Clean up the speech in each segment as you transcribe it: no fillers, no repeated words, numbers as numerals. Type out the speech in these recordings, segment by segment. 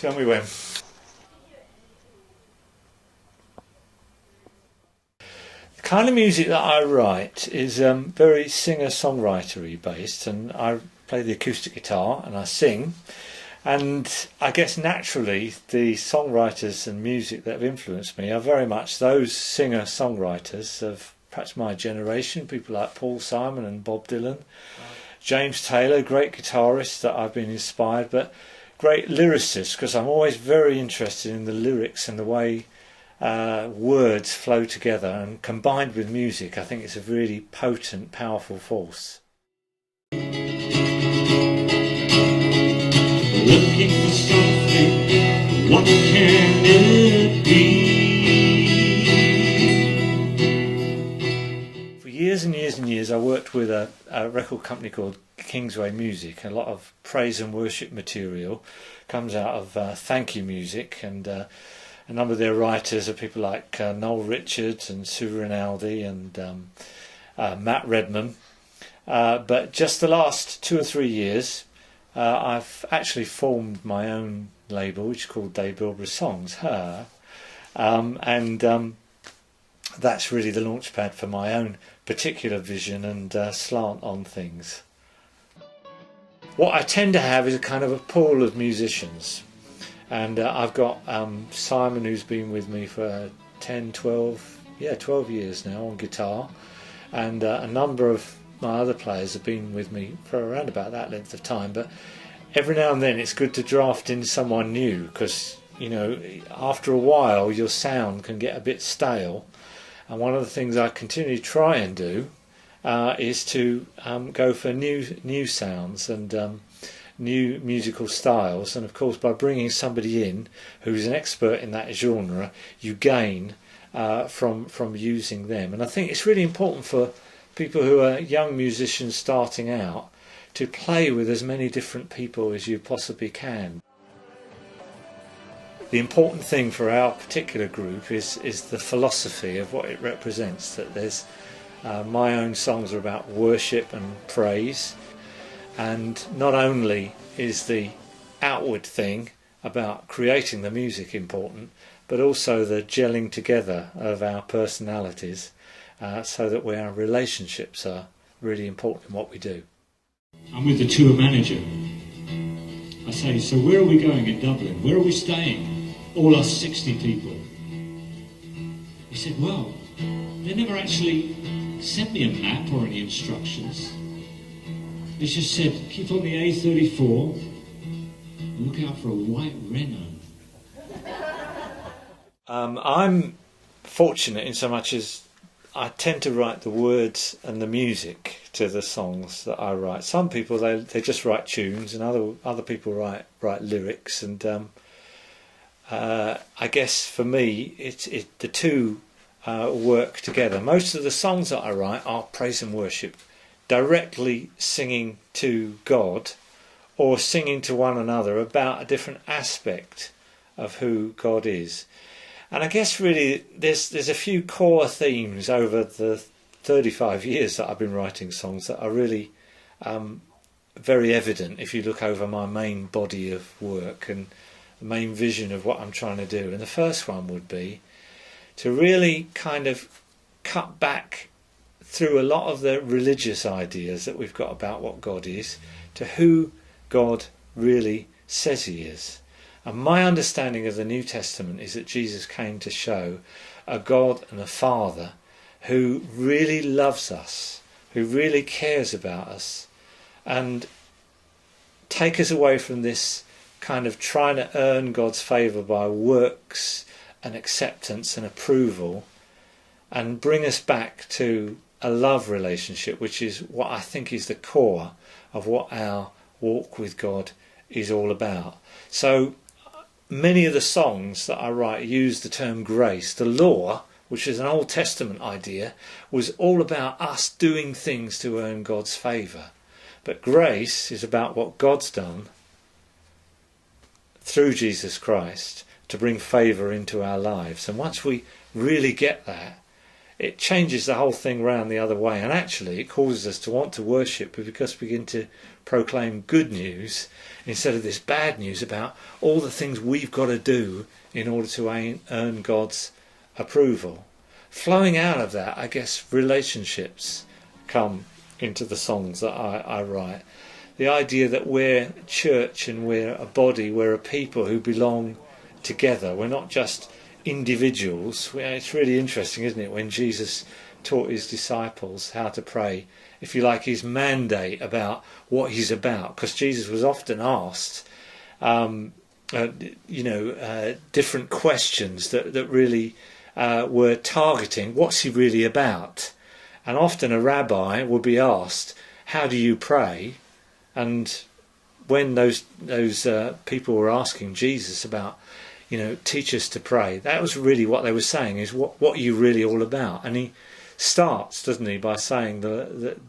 Tell me when. The kind of music that I write is very singer-songwritery based, and I play the acoustic guitar and I sing, and I guess naturally the songwriters and music that have influenced me are very much those singer-songwriters of perhaps my generation, people like Paul Simon and Bob Dylan. James Taylor, great guitarist that I've been inspired, but great lyricist, because I'm always very interested in the lyrics and the way words flow together, and combined with music I think it's a really potent, powerful force. Looking for something, what can it be? For years and years and years I worked with a record company called Kingsway Music. A lot of praise and worship material comes out of thank you music, and a number of their writers are people like Noel Richards and Sue Rinaldi and Matt Redman. But just the last 2 or 3 years I've actually formed my own label, which is called Dave Bilbrough Songs, and that's really the launchpad for my own particular vision and slant on things. What I tend to have is a kind of a pool of musicians, and I've got Simon, who's been with me for 12 years now on guitar, and a number of my other players have been with me for around about that length of time. But every now and then it's good to draft in someone new, because you know, after a while your sound can get a bit stale, and one of the things I continually try and do is to go for new sounds and new musical styles. And of course, by bringing somebody in who's an expert in that genre, you gain from using them. And I think it's really important for people who are young musicians starting out to play with as many different people as you possibly can. The important thing for our particular group is the philosophy of what it represents, that there's my own songs are about worship and praise, and not only is the outward thing about creating the music important, but also the gelling together of our personalities, so that our relationships are really important in what we do. I'm with the tour manager. I say, so where are we going in Dublin? Where are we staying? All us 60 people. He said, well, they never actually sent me a map or any instructions. They just said, keep on the A34 and look out for a white Renault. I'm fortunate in so much as I tend to write the words and the music to the songs that I write. Some people they just write tunes, and other people write lyrics, and I guess for me the two work together. Most of the songs that I write are praise and worship, directly singing to God or singing to one another about a different aspect of who God is. And I guess really there's a few core themes over the 35 years that I've been writing songs that are really very evident if you look over my main body of work and the main vision of what I'm trying to do. And the first one would be to really kind of cut back through a lot of the religious ideas that we've got about what God is to who God really says he is. And my understanding of the New Testament is that Jesus came to show a God and a Father who really loves us, who really cares about us, and take us away from this kind of trying to earn God's favour by works and acceptance and approval, and bring us back to a love relationship, which is what I think is the core of what our walk with God is all about. So many of the songs that I write use the term grace. The law, which is an Old Testament idea, was all about us doing things to earn God's favour. But grace is about what God's done through Jesus Christ to bring favour into our lives. And once we really get that, it changes the whole thing round the other way, and actually it causes us to want to worship because we begin to proclaim good news instead of this bad news about all the things we've got to do in order to earn God's approval. Flowing out of that, I guess, relationships come into the songs that I write. The idea that we're church and we're a body, we're a people who belong together. We're not just individuals. It's really interesting, isn't it, when Jesus taught his disciples how to pray, if you like, his mandate about what he's about, because Jesus was often asked different questions that really were targeting what's he really about. And often a rabbi would be asked, how do you pray? And when those people were asking Jesus about, teach us to pray, that was really what they were saying, is what are you really all about? And he starts, doesn't he, by saying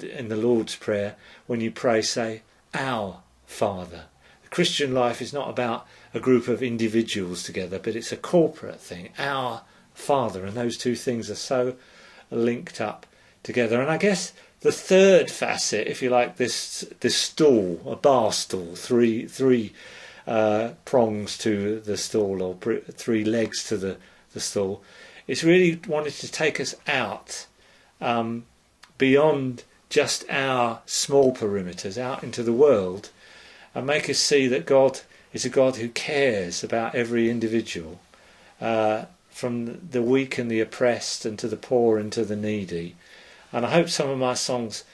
in the Lord's Prayer, when you pray, say, our Father. The Christian life is not about a group of individuals together, but it's a corporate thing, our Father. And those two things are so linked up together. And I guess the third facet, if you like, this stool, a bar stool, three prongs to the stool, or three legs to the stool, it's really wanted to take us out beyond just our small perimeters, out into the world, and make us see that God is a God who cares about every individual, from the weak and the oppressed, and to the poor and to the needy. And I hope some of my songs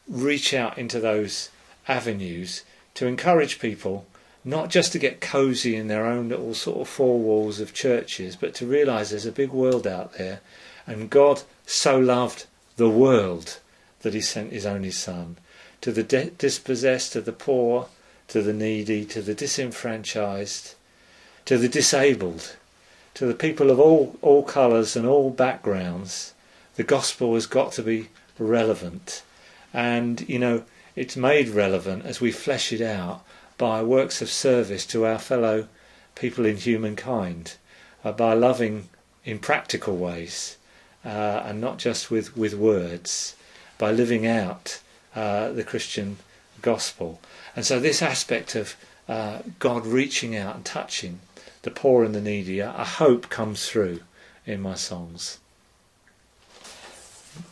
reach out into those avenues to encourage people not just to get cosy in their own little sort of four walls of churches, but to realise there's a big world out there, and God so loved the world that he sent his only Son, to the dispossessed, to the poor, to the needy, to the disenfranchised, to the disabled, to the people of all colours and all backgrounds. The gospel has got to be relevant, and it's made relevant as we flesh it out by works of service to our fellow people in humankind, by loving in practical ways, and not just with words, by living out the Christian gospel. And so this aspect of God reaching out and touching the poor and the needy, I hope comes through in my songs.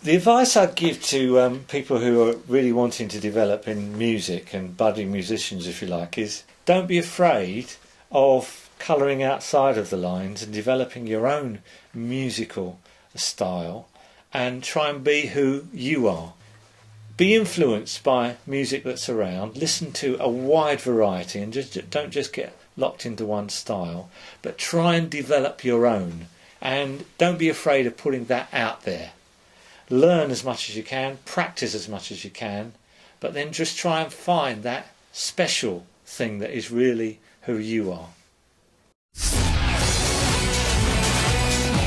The advice I'd give to people who are really wanting to develop in music, and budding musicians if you like, is don't be afraid of colouring outside of the lines and developing your own musical style, and try and be who you are. Be influenced by music that's around, listen to a wide variety, and don't just get locked into one style, but try and develop your own, and don't be afraid of putting that out there. Learn as much as you can, practice as much as you can, but then just try and find that special thing that is really who you are.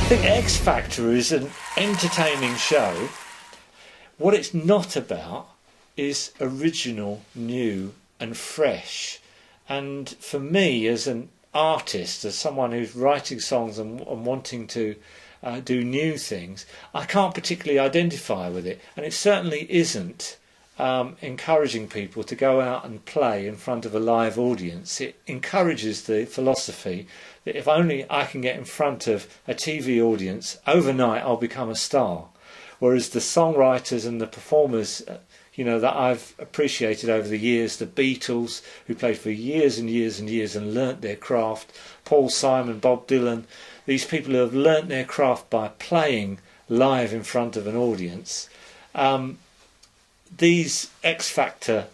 I think X Factor is an entertaining show. What it's not about is original, new and fresh. And for me, as an artist, as someone who's writing songs and wanting to do new things, I can't particularly identify with it, and it certainly isn't encouraging people to go out and play in front of a live audience. It encourages the philosophy that if only I can get in front of a TV audience, overnight I'll become a star. Whereas the songwriters and the performers that I've appreciated over the years, the Beatles, who played for years and years and years and learnt their craft, Paul Simon, Bob Dylan, these people who have learnt their craft by playing live in front of an audience. These X Factor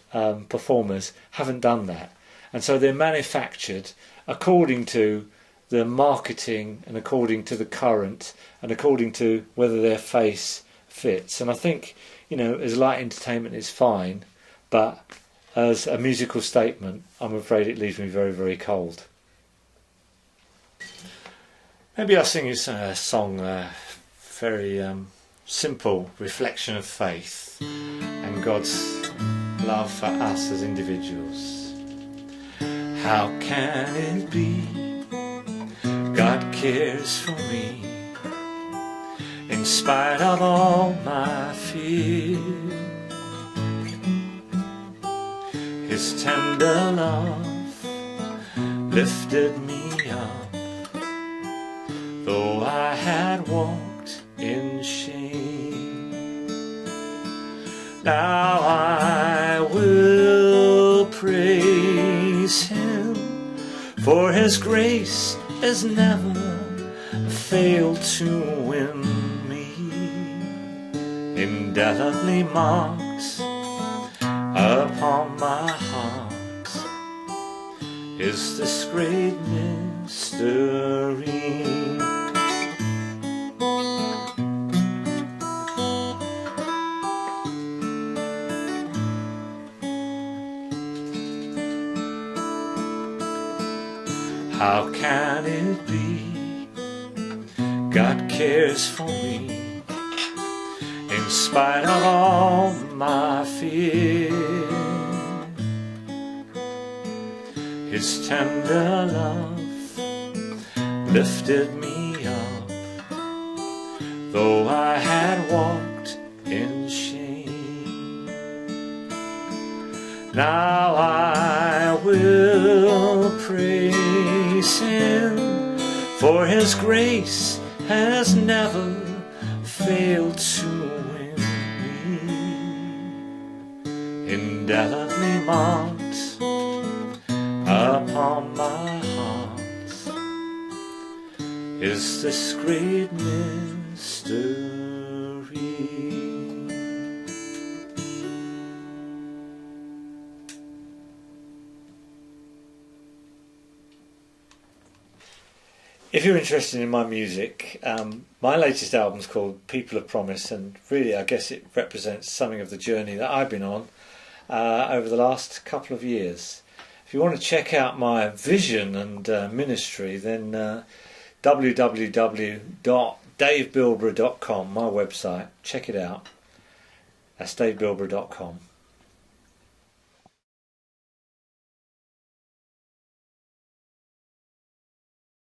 performers haven't done that. And so they're manufactured according to the marketing and according to the current and according to whether their face fits. And I think, as light entertainment is fine, but as a musical statement, I'm afraid it leaves me very, very cold. Maybe I'll sing you a song, very simple reflection of faith and God's love for us as individuals. How can it be God cares for me in spite spite of all my fear, His tender love lifted me up, though I had walked in shame. Now I will praise Him, for His grace has never failed to win me. Indelibly marked upon my heart is this great mystery. How can it be God cares for me in spite of all my fear? His tender love lifted me up, though I had walked in shame. Now I will praise Him, for His grace has never failed to win me. Indelibly marked upon my heart is this great mystery. If you're interested in my music, my latest album is called People of Promise, and really I guess it represents something of the journey that I've been on over the last couple of years. If you want to check out my vision and ministry, then www.davebilbrough.com, my website, check it out. That's davebilbrough.com.